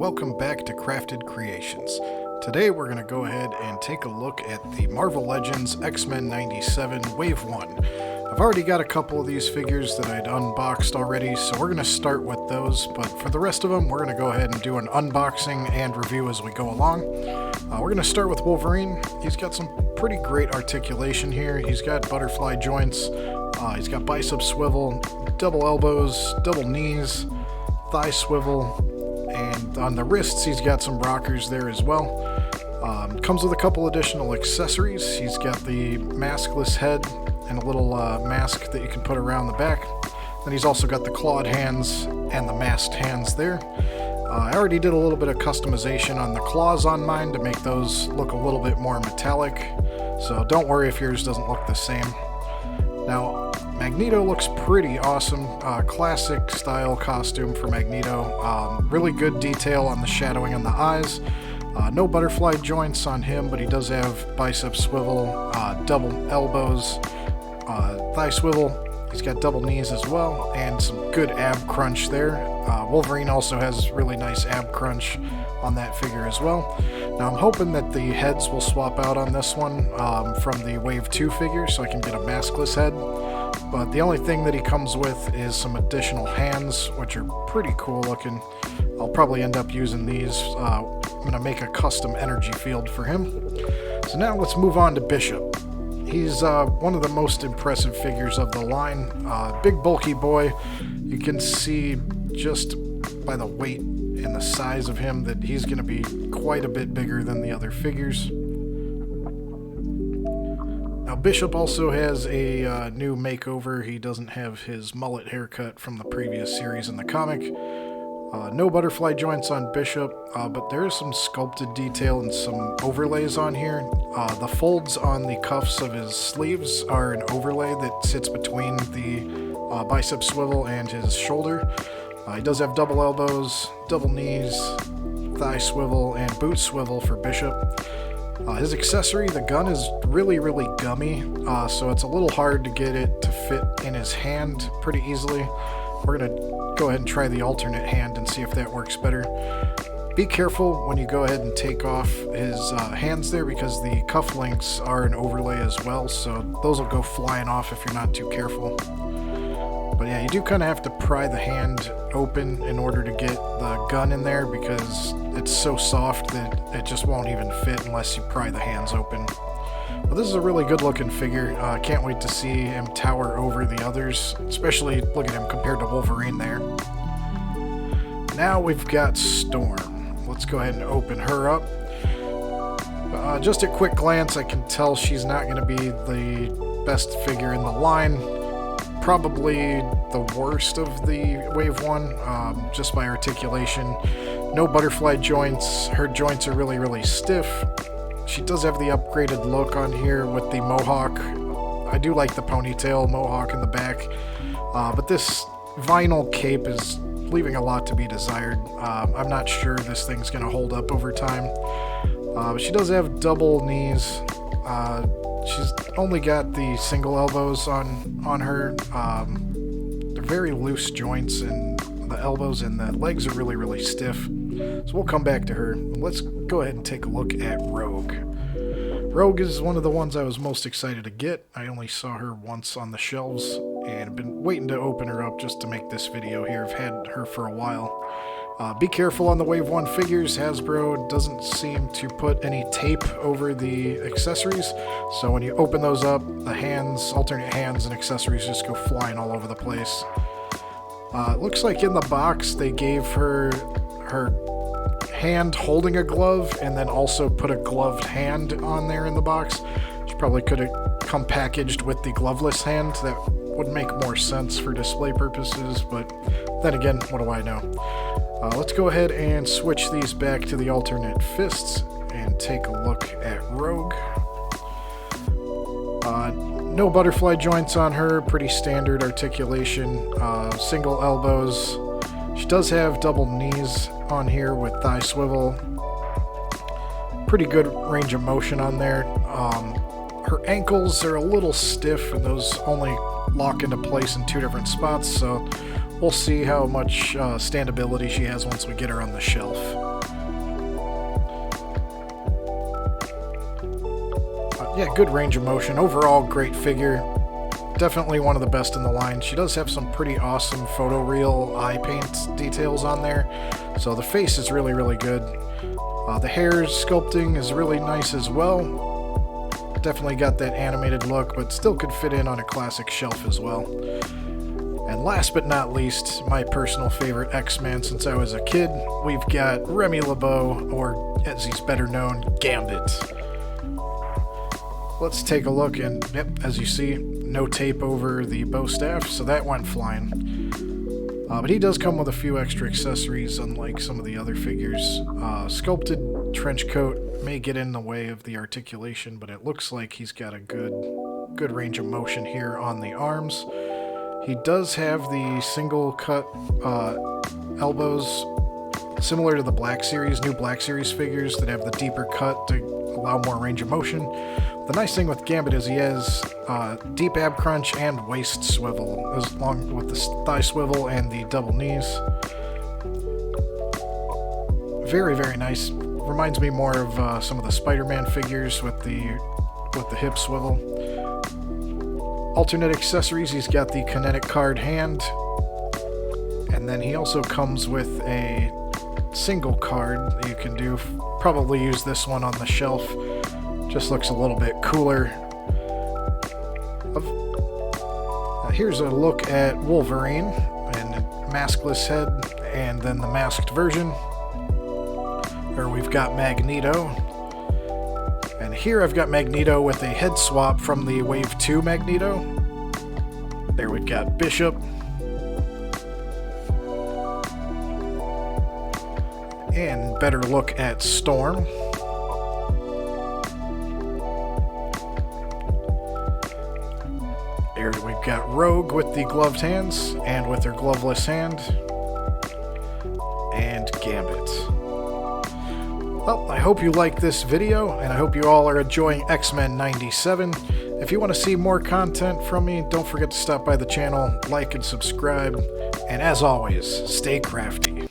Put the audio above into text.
welcome back to Crafted Creations. Today we're going to go ahead and take a look at the Marvel Legends X-Men 97 Wave 1. I've already got a couple of these figures that I'd unboxed already, so we're going to start with those, but for the rest of them we're going to go ahead and do an unboxing and review as we go along. We're going to start with Wolverine. He's got some pretty great articulation here. He's got butterfly joints, he's got bicep swivel, double elbows, double knees, thigh swivel, and on the wrists he's got some rockers there as well. Comes with a couple additional accessories. He's got the maskless head and a little mask that you can put around the back. Then he's also got the clawed hands and the masked hands there. I already did a little bit of customization on the claws on mine to make those look a little bit more metallic, so don't worry if yours doesn't look the same. Now, Magneto looks pretty awesome. Classic style costume for Magneto. Really good detail on the shadowing on the eyes. No butterfly joints on him, but he does have bicep swivel, double elbows, thigh swivel. He's got double knees as well, and some good ab crunch there. Wolverine also has really nice ab crunch on that figure as well. Now I'm hoping that the heads will swap out on this one from the Wave 2 figure, so I can get a maskless head. But the only thing that he comes with is some additional hands, which are pretty cool looking. I'll probably end up using these. I'm going to make a custom energy field for him. So now let's move on to Bishop. He's one of the most impressive figures of the line. Big bulky boy. You can see just by the weight and the size of him that he's going to be quite a bit bigger than the other figures. Now Bishop also has a new makeover. He doesn't have his mullet haircut from the previous series in the comic. No butterfly joints on Bishop, but there is some sculpted detail and some overlays on here. The folds on the cuffs of his sleeves are an overlay that sits between the bicep swivel and his shoulder. He does have double elbows, double knees, thigh swivel, and boot swivel for Bishop. His accessory, the gun, is really gummy, so it's a little hard to get it to fit in his hand pretty easily. We're going to go ahead and try the alternate hand and see if that works better. Be careful when you go ahead and take off his hands there, because the cufflinks are an overlay as well, so those will go flying off if you're not too careful. But yeah, you do kind of have to pry the hand open in order to get the gun in there, because it's so soft that it just won't even fit unless you pry the hands open. But this is a really good looking figure. Can't wait to see him tower over the others, especially look at him compared to Wolverine there. Now we've got Storm. Let's go ahead and open her up. Just at quick glance, I can tell she's not going to be the best figure in the line. Probably the worst of the Wave 1, just by articulation. No butterfly joints. Her joints are really stiff. She does have the upgraded look on here with the mohawk. I do like the ponytail mohawk in the back, but this vinyl cape is leaving a lot to be desired. I'm not sure this thing's going to hold up over time. But she does have double knees. She's only got the single elbows on her. They're very loose joints, and the elbows and the legs are really stiff. So we'll come back to her. Let's go ahead and take a look at Rogue. Rogue is one of the ones I was most excited to get. I only saw her once on the shelves and I've been waiting to open her up just to make this video here. I've had her for a while. Be careful on the Wave 1 figures. Hasbro doesn't seem to put any tape over the accessories, so when you open those up, the hands, alternate hands and accessories just go flying all over the place. It looks like in the box they gave her hand holding a glove and then also put a gloved hand on there in the box. She probably could have come packaged with the gloveless hand. That would make more sense for display purposes, but then again, what do I know? Let's go ahead and switch these back to the alternate fists and take a look at Rogue. No butterfly joints on her, pretty standard articulation, single elbows. She does have double knees on here with thigh swivel. Pretty good range of motion on there. Her ankles are a little stiff, and those only lock into place in 2 different spots, so we'll see how much standability she has once we get her on the shelf. Yeah, good range of motion. Overall, great figure. Definitely one of the best in the line. She does have some pretty awesome photoreal eye paint details on there. So the face is really, really good. The hair sculpting is really nice as well. Definitely got that animated look, but still could fit in on a classic shelf as well. And last but not least, my personal favorite X-Man since I was a kid, we've got Remy LeBeau, or as he's better known, Gambit. Let's take a look, and yep, as you see, no tape over the bow staff, so that went flying. But he does come with a few extra accessories, unlike some of the other figures. Sculpted trench coat may get in the way of the articulation, but it looks like he's got a good range of motion here on the arms. He does have the single cut elbows, similar to the Black Series, new Black Series figures that have the deeper cut to allow more range of motion. The nice thing with Gambit is he has deep ab crunch and waist swivel, along with the thigh swivel and the double knees. Very, very nice. Reminds me more of some of the Spider-Man figures with the hip swivel. Alternate accessories, he's got the kinetic card hand, and then he also comes with a single card that you can do. Probably use this one on the shelf. Just looks a little bit cooler. Here's a look at Wolverine and maskless head, and then the masked version, where we've got Magneto. And here I've got Magneto with a head swap from the Wave 2 Magneto. There we've got Bishop. And better look at Storm. There we've got Rogue with the gloved hands and with her gloveless hand. And Gambit. Well, I hope you liked this video, and I hope you all are enjoying X-Men 97. If you want to see more content from me, don't forget to stop by the channel, like and subscribe, and as always, stay crafty.